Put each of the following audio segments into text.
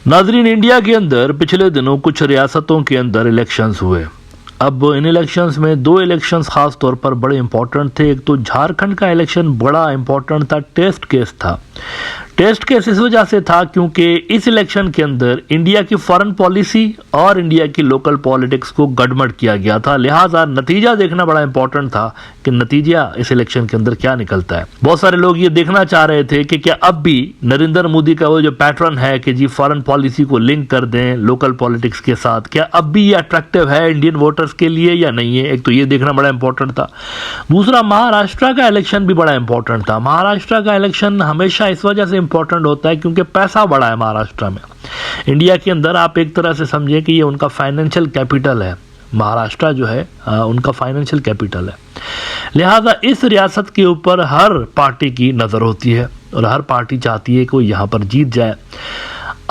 नाजरीन, इंडिया के अंदर पिछले दिनों कुछ रियासतों के अंदर इलेक्शंस हुए। अब इन इलेक्शंस में दो इलेक्शंस खास तौर पर बड़े इंपॉर्टेंट थे। एक तो झारखंड का इलेक्शन बड़ा इंपॉर्टेंट था, टेस्ट केस था। टेस्ट केस इस वजह से था क्योंकि इस इलेक्शन के अंदर इंडिया की फॉरेन पॉलिसी और इंडिया की लोकल पॉलिटिक्स को गड़बड़ किया गया था। लिहाजा नतीजा देखना बड़ा इंपॉर्टेंट था कि नतीजा इस इलेक्शन के अंदर क्या निकलता है। बहुत सारे लोग ये देखना चाह रहे थे कि क्या अब भी नरेंद्र मोदी का वो जो पैटर्न है कि जी फॉरेन पॉलिसी को लिंक कर दें लोकल पॉलिटिक्स के साथ, क्या अब भी ये अट्रैक्टिव है इंडियन वोटर्स के लिए या नहीं है। एक तो ये देखना बड़ा इंपॉर्टेंट था। दूसरा, महाराष्ट्र का इलेक्शन भी बड़ा इंपॉर्टेंट था। महाराष्ट्र का इलेक्शन हमेशा इस वजह से इंपॉर्टेंट होता है क्योंकि पैसा बड़ा है महाराष्ट्र में। इंडिया के अंदर आप एक तरह से समझें कि ये उनका फाइनेंशियल कैपिटल है। महाराष्ट्र जो है उनका फाइनेंशियल कैपिटल है। लिहाजा इस रियासत के ऊपर हर पार्टी की नज़र होती है और हर पार्टी चाहती है कि वो यहाँ पर जीत जाए।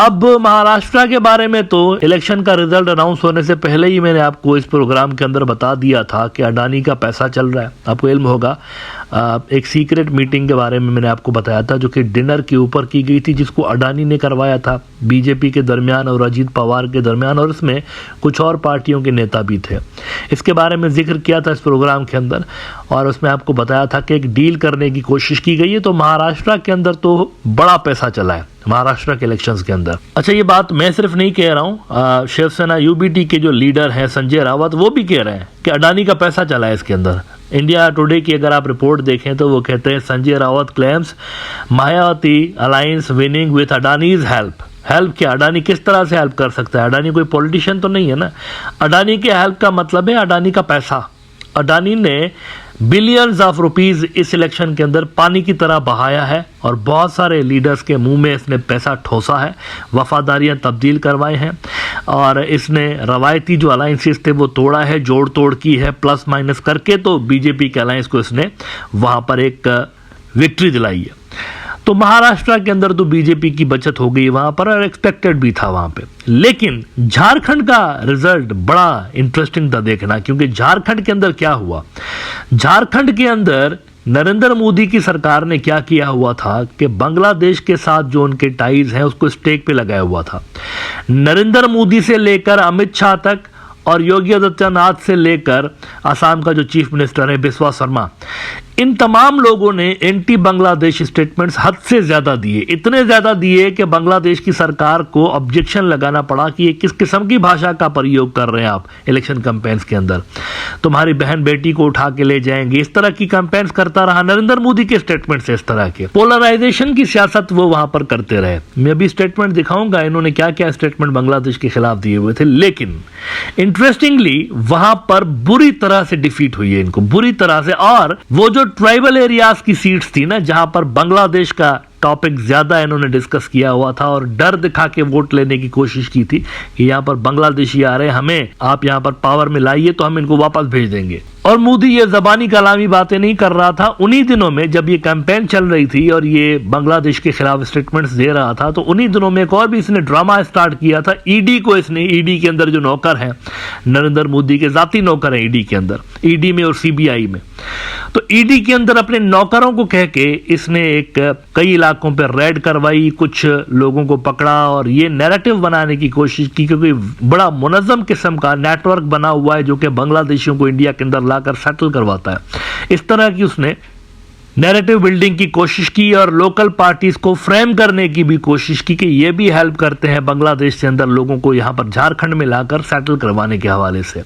अब महाराष्ट्र के बारे में तो इलेक्शन का रिजल्ट अनाउंस होने से पहले ही मैंने आपको इस प्रोग्राम के अंदर बता दिया था कि अडानी का पैसा चल रहा है। आपको इल्म होगा एक सीक्रेट मीटिंग के बारे में मैंने आपको बताया था जो कि डिनर के ऊपर की गई थी, जिसको अडानी ने करवाया था बीजेपी के दरमियान और अजीत पवार के दरमियान, और इसमें कुछ और पार्टियों के नेता भी थे। इसके बारे में जिक्र किया था इस प्रोग्राम के अंदर और उसमें आपको बताया था कि एक डील करने की कोशिश की गई है। तो महाराष्ट्र के अंदर तो बड़ा पैसा चला है महाराष्ट्र के इलेक्शंस के अंदर। अच्छा, ये बात मैं सिर्फ नहीं कह रहा हूँ, शिवसेना यूबीटी के जो लीडर हैं संजय रावत वो भी कह रहे हैं कि अडानी का पैसा चला है इसके अंदर। इंडिया टुडे की अगर आप रिपोर्ट देखें तो वो कहते हैं Sanjay Rawat claims Mayawati alliance winning with Adanis help क्या, अडानी किस तरह से हेल्प कर सकता है। अडानी कोई पॉलिटिशियन तो नहीं है ना। अडानी के हेल्प का मतलब है अडानी का पैसा। अडानी ने बिलियंस ऑफ रुपीस इस इलेक्शन के अंदर पानी की तरह बहाया है और बहुत सारे लीडर्स के मुंह में इसने पैसा ठोसा है, वफादारियां तब्दील करवाए हैं और इसने रवायती जो अलायंसेस थे वो तोड़ा है, जोड़ तोड़ की है, प्लस माइनस करके तो बीजेपी के अलायंस को इसने वहां पर एक विक्ट्री दिलाई है। तो महाराष्ट्र के अंदर तो बीजेपी की बचत हो गई वहां पर और एक्सपेक्टेड भी था वहां पे। लेकिन झारखंड का रिजल्ट बड़ा इंटरेस्टिंग था देखना, क्योंकि झारखंड के अंदर क्या हुआ। झारखंड के अंदर नरेंद्र मोदी की सरकार ने क्या किया हुआ था कि बांग्लादेश के साथ जो उनके टाइज हैं उसको स्टेक पे लगाया हुआ था। नरेंद्र मोदी से लेकर अमित शाह तक और योगी आदित्यनाथ से लेकर असम का जो चीफ मिनिस्टर है बिस्वा शर्मा, इन तमाम लोगों ने एंटी बांग्लादेश स्टेटमेंट्स हद से ज्यादा दिए। इतने ज्यादा दिए कि बांग्लादेश की सरकार को ऑब्जेक्शन लगाना पड़ा कि ये किस किस्म की भाषा का प्रयोग कर रहे हैं आप इलेक्शन कैंपेन्स के अंदर, तुम्हारी बहन बेटी को उठा के ले जाएंगे, इस तरह की कैंपेन्स करता रहा नरेंद्र मोदी के स्टेटमेंट से। इस तरह के पोलराइजेशन की सियासत वो वहां पर करते रहे। मैं अभी स्टेटमेंट दिखाऊंगा इन्होंने क्या क्या स्टेटमेंट बांग्लादेश के खिलाफ दिए हुए थे। लेकिन इंटरेस्टिंगली वहां पर बुरी तरह से डिफीट हुई है इनको, बुरी तरह से। और वो जो ट्राइबल एरियाज की सीट्स थी ना, जहां पर बांग्लादेश का टॉपिक ज्यादा इन्होंने डिस्कस किया हुआ था और डर दिखा के वोट लेने की कोशिश की थी कि यहां पर बांग्लादेशी आ रहे हैं, हमें आप यहां पर पावर में लाइए तो हम इनको वापस भेज देंगे। और मोदी ये जबानी कलामी बातें नहीं कर रहा था। उन्हीं दिनों में जब ये कैंपेन चल रही थी और ये बांग्लादेश के खिलाफ स्टेटमेंट्स दे रहा था, तो उन्हीं दिनों में एक और भी इसने ड्रामा स्टार्ट किया था। ईडी को इसने, ईडी के अंदर जो नौकर हैं नरेंद्र मोदी के जाती नौकर हैं ईडी के अंदर, ईडी में और सीबीआई में, तो ईडी के अंदर अपने नौकरों को कह के इसने एक कई इलाकों पर रेड करवाई, कुछ लोगों को पकड़ा और ये नैरेटिव बनाने की कोशिश की, क्योंकि बड़ा मुनज़्ज़म किस्म का नेटवर्क बना हुआ है जो कि बांग्लादेशियों को इंडिया के अंदर लाकर सेटल करवाता है। इस तरह की उसने नैरेटिव बिल्डिंग की कोशिश की और लोकल पार्टीज को फ्रेम करने की भी कोशिश की कि ये भी हेल्प करते हैं बांग्लादेश से अंदर लोगों को यहां पर झारखंड में लाकर सेटल करवाने के हवाले से।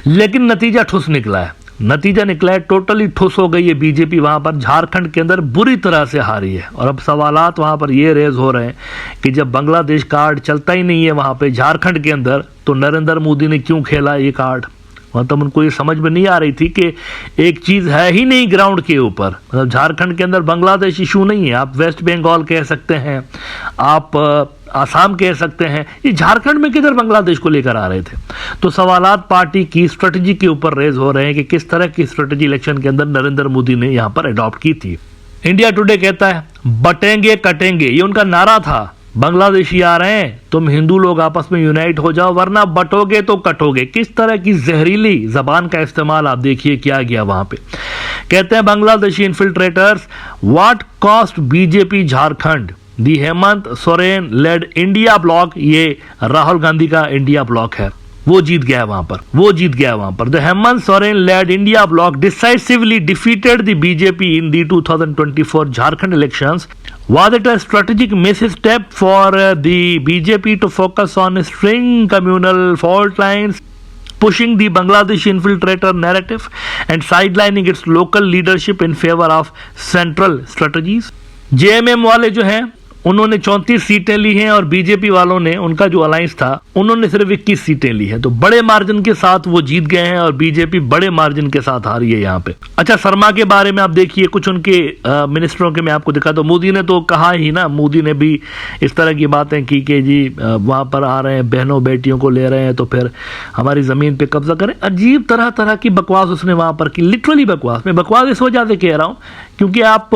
लेकिन नतीजा ठुस निकला है। नतीजा निकला है टोटली ठुस हो गई है बीजेपी वहां पर, झारखंड के अंदर बुरी तरह से हारी है। और अब सवालात वहां पर ये रेज हो रहे हैं कि जब बांग्लादेश कार्ड चलता ही नहीं है वहां पे झारखंड के अंदर, तो नरेंद्र मोदी ने क्यों खेला ये कार्ड। मतलब उनको ये समझ में नहीं आ रही थी कि एक चीज है ही नहीं ग्राउंड के ऊपर। मतलब झारखंड के अंदर बांग्लादेश इशू नहीं है, आप वेस्ट बंगाल कह सकते हैं, आप आसाम कह सकते हैं, ये झारखंड में किधर बांग्लादेश को लेकर आ रहे थे। तो सवालात पार्टी की स्ट्रेटजी के ऊपर रेज हो रहे हैं कि किस तरह की स्ट्रेटजी इलेक्शन के अंदर नरेंद्र मोदी ने यहां पर अडॉप्ट की थी। इंडिया टुडे कहता है बटेंगे कटेंगे, ये उनका नारा था। बांग्लादेशी आ रहे हैं, तुम हिंदू लोग आपस में यूनाइट हो जाओ वरना बटोगे तो कटोगे। किस तरह की जहरीली जबान का इस्तेमाल आप देखिए किया गया वहां पे। कहते हैं Bangladeshi infiltrators what cost BJP Jharkhand the Hemant Soren led India bloc, ये राहुल गांधी का इंडिया ब्लॉक है, वो जीत गया वहां पर। The Hemant Soren led India bloc decisively defeated the BJP in the 2024 Jharkhand elections. Was it a strategic misstep for the BJP to focus on string communal fault lines, pushing the Bangladeshi infiltrator narrative and sidelining its local leadership in favor of central strategies? JMM वाले जो हैं उन्होंने 34 सीटें ली हैं और BJP वालों ने, उनका जो अलायंस था, उन्होंने सिर्फ 21 सीटें ली हैं। तो बड़े मार्जिन के साथ वो जीत गए हैं और बीजेपी बड़े मार्जिन के साथ हारी है यहाँ पे। अच्छा, शर्मा के बारे में आप देखिए, कुछ उनके मिनिस्टरों के मैं आपको दिखा दो। मोदी ने तो कहा ही ना, मोदी ने भी इस तरह की बातें की कि जी वहां पर आ रहे हैं, बहनों बेटियों को ले रहे हैं तो फिर हमारी जमीन पे कब्जा करें। अजीब तरह तरह की बकवास उसने वहां पर की, लिटरली बकवास। मैं बकवास इस वजह से कह रहा हूं क्योंकि आप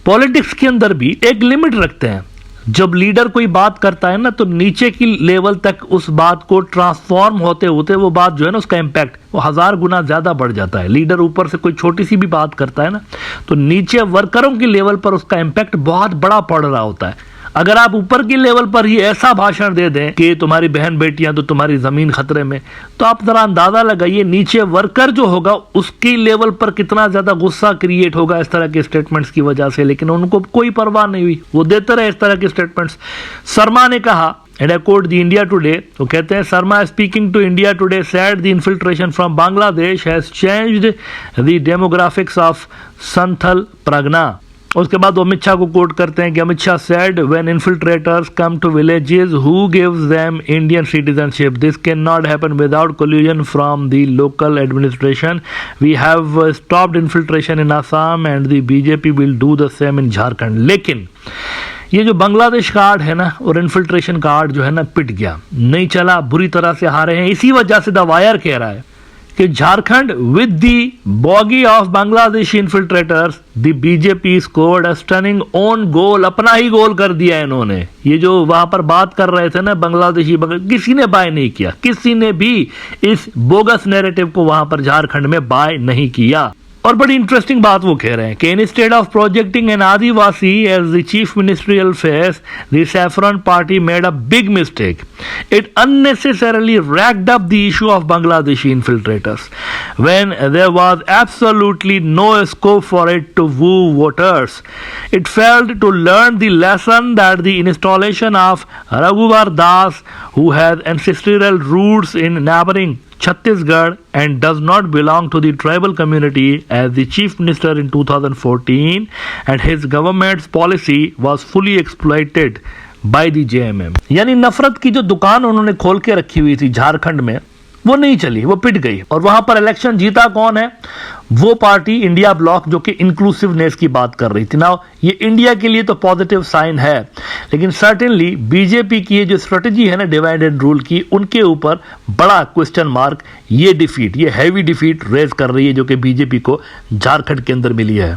पॉलिटिक्स के अंदर भी एक लिमिट रखते हैं। जब लीडर कोई बात करता है ना, तो नीचे की लेवल तक उस बात को ट्रांसफॉर्म होते होते वो बात जो है ना, उसका इम्पैक्ट वो 1000 गुना ज्यादा बढ़ जाता है। लीडर ऊपर से कोई छोटी सी भी बात करता है ना, तो नीचे वर्करों की लेवल पर उसका इम्पैक्ट बहुत बड़ा पड़ रहा होता है। अगर आप ऊपर की लेवल पर ही ऐसा भाषण दे दें कि तुम्हारी बहन बेटियां तो तुम्हारी जमीन खतरे में, तो आप जरा अंदाजा लगाइए नीचे वर्कर जो होगा उसकी लेवल पर कितना ज्यादा गुस्सा क्रिएट होगा इस तरह के स्टेटमेंट्स की वजह से। लेकिन उनको कोई परवाह नहीं हुई, वो देते रहे इस तरह के स्टेटमेंट्स। शर्मा ने कहा, and I quote the India Today, वो कहते हैं, Sharma speaking to India Today said the infiltration from Bangladesh has changed the demographics of Santhal Pargana. उसके बाद वो अमित शाह को कोट करते हैं कि Amit Shah said when infiltrators come to villages who gives them Indian citizenship, this cannot happen without collusion from the local administration. We have stopped infiltration in Assam and the BJP will do the same in Jharkhand. लेकिन ये जो Bangladesh card है ना और infiltration card जो है ना, पिट गया, नहीं चला, बुरी तरह से हारे हैं। इसी वजह से द वायर कह रहा है कि Jharkhand with the boggy of Bangladeshi infiltrators the BJP scored a stunning own goal. अपना ही गोल कर दिया इन्होंने। ये जो वहां पर बात कर रहे थे ना बांग्लादेशी, किसी ने बाय नहीं किया, किसी ने भी इस बोगस नैरेटिव को वहां पर झारखंड में बाय नहीं किया। और बड़ी इंटरेस्टिंग बात वो कह रहे हैं कि instead of projecting an Adivasi as the chief ministerial face, the saffron party made a big mistake. It unnecessarily racked up the issue of Bangladeshi infiltrators when there was absolutely no scope for it to woo voters. It failed to learn the lesson that the installation of Raghuvar Das, who has ancestral roots in neighboring Chhattisgarh and does not belong to the tribal community, as the chief minister in 2014, and his government's policy was fully exploited by the JMM. यानी नफरत की जो दुकान उन्होंने खोल के रखी हुई थी झारखंड में, वो नहीं चली, वो पिट गई। और वहां पर इलेक्शन जीता कौन है? वो पार्टी इंडिया ब्लॉक जो कि इंक्लूसिवनेस की बात कर रही थी ना। ये इंडिया के लिए तो पॉजिटिव साइन है, लेकिन सर्टेनली बीजेपी की ये जो स्ट्रेटजी है ना डिवाइड एंड रूल की, उनके ऊपर बड़ा क्वेश्चन मार्क, ये डिफीट, ये हैवी डिफीट रेज कर रही है जो कि बीजेपी को झारखंड के अंदर मिली है।